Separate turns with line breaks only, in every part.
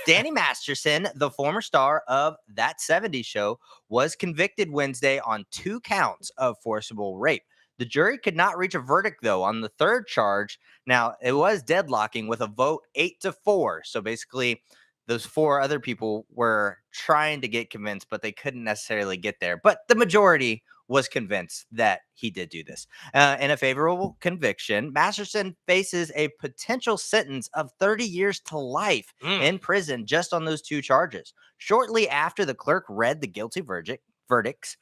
Danny Masterson, the former star of That 70s Show, was convicted Wednesday on 2 counts of forcible rape. The jury could not reach a verdict, though, on the third charge. Now, it was deadlocking with a vote 8-4. So basically, those 4 other people were trying to get convinced, but they couldn't necessarily get there. But the majority was convinced that he did do this. In a favorable conviction, Masterson faces a potential sentence of 30 years to life in prison just on those 2 charges. Shortly after the clerk read the guilty verdicts,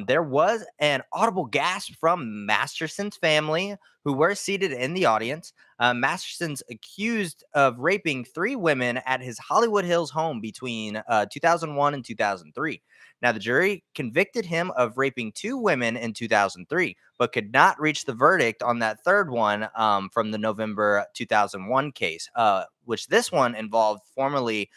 there was an audible gasp from Masterson's family, who were seated in the audience. Masterson's accused of raping 3 women at his Hollywood Hills home between 2001 and 2003. Now, the jury convicted him of raping 2 women in 2003, but could not reach the verdict on that third one from the November 2001 case, which this one involved formerly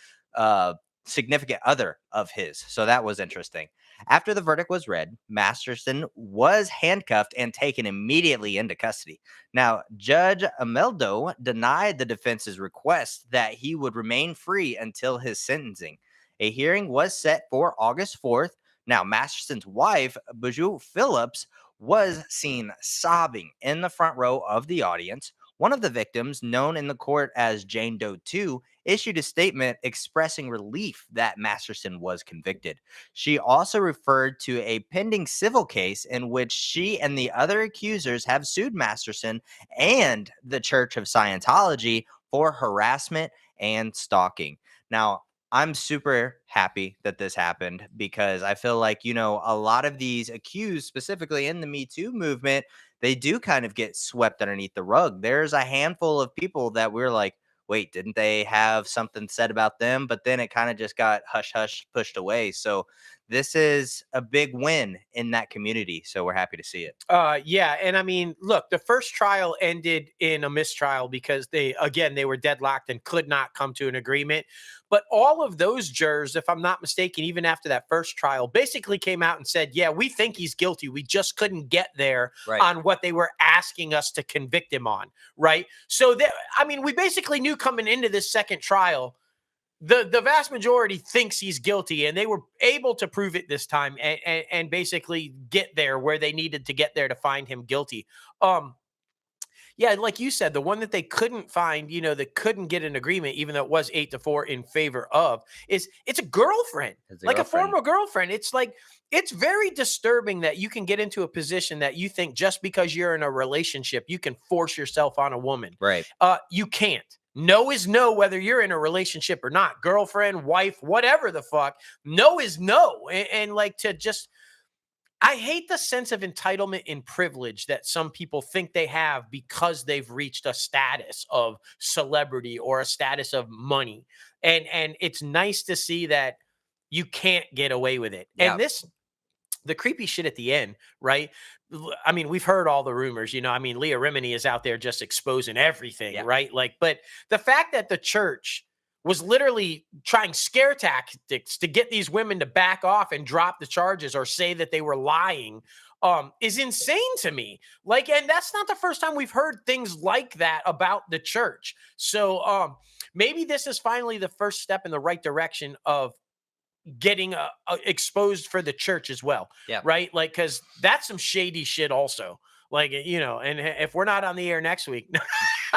significant other of his. So that was interesting. After the verdict was read, Masterson was handcuffed and taken immediately into custody. Now, Judge Ameldo denied the defense's request that he would remain free until his sentencing. A hearing was set for August 4th. Now, Masterson's wife, Bijou Phillips, was seen sobbing in the front row of the audience. One of the victims, known in the court as Jane Doe 2, issued a statement expressing relief that Masterson was convicted. She also referred to a pending civil case in which she and the other accusers have sued Masterson and the Church of Scientology for harassment and stalking. Now, I'm super happy that this happened because I feel like, a lot of these accused, specifically in the Me Too movement, they do kind of get swept underneath the rug. There's a handful of people that we're like, wait, didn't they have something said about them? But then it kind of just got hush hush pushed away. So this is a big win in that community. So we're happy to see it.
Yeah. And I mean, look, the first trial ended in a mistrial because they were deadlocked and could not come to an agreement. But all of those jurors, if I'm not mistaken, even after that first trial, basically came out and said, yeah, we think he's guilty. We just couldn't get there on what they were asking us to convict him on. Right. So, we basically knew coming into this second trial, the vast majority thinks he's guilty, and they were able to prove it this time and basically get there where they needed to get there to find him guilty. Yeah, like you said, the one that they couldn't find, that couldn't get an agreement, even though it was 8-4 in favor of, it's a girlfriend, a former girlfriend. It's like, it's very disturbing that you can get into a position that you think just because you're in a relationship, you can force yourself on a woman.
Right.
You can't. No is no, whether you're in a relationship or not, girlfriend, wife, whatever the fuck. No is no. And I hate the sense of entitlement and privilege that some people think they have because they've reached a status of celebrity or a status of money. And it's nice to see that you can't get away with it.
Yeah.
And the creepy shit at the end, right? I mean, we've heard all the rumors, Leah Remini is out there just exposing everything, right? But the fact that the church was literally trying scare tactics to get these women to back off and drop the charges or say that they were lying is insane to me. And that's not the first time we've heard things like that about the church. So maybe this is finally the first step in the right direction of getting exposed for the church as well.
Yeah.
Right. Cause that's some shady shit also. And if we're not on the air next week.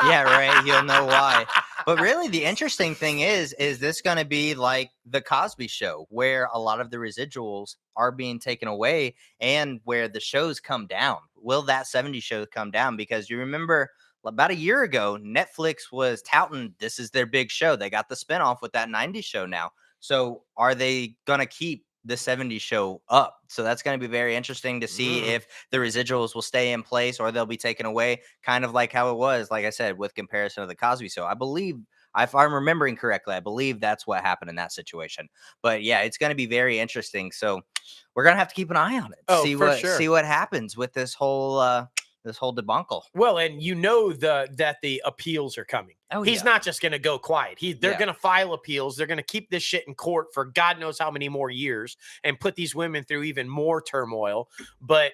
Yeah, right. You'll know why. But really, the interesting thing is this going to be like the Cosby Show, where a lot of the residuals are being taken away and where the shows come down? Will that 70s show come down? Because you remember about a year ago, Netflix was touting this is their big show. They got the spinoff with that 90s show now. So are they going to keep the 70s show up? So that's going to be very interesting to see if the residuals will stay in place or they'll be taken away, kind of like how it was, like I said, with comparison of the Cosby Show. I believe, if I'm remembering correctly, I believe that's what happened in that situation. But yeah, it's going to be very interesting. So we're going to have to keep an eye on it. See what happens with this whole debacle.
Well, and that the appeals are coming. He's not just going to go quiet. They're going to file appeals. They're going to keep this shit in court for God knows how many more years and put these women through even more turmoil. But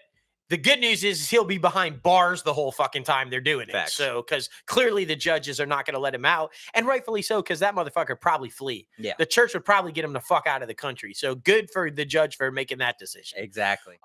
The good news is he'll be behind bars the whole fucking time they're doing it.
Facts.
So, because clearly the judges are not going to let him out, and rightfully so, because that motherfucker probably flee.
Yeah,
The church would probably get him the fuck out of the country. So, good for the judge for making that decision.
exactly.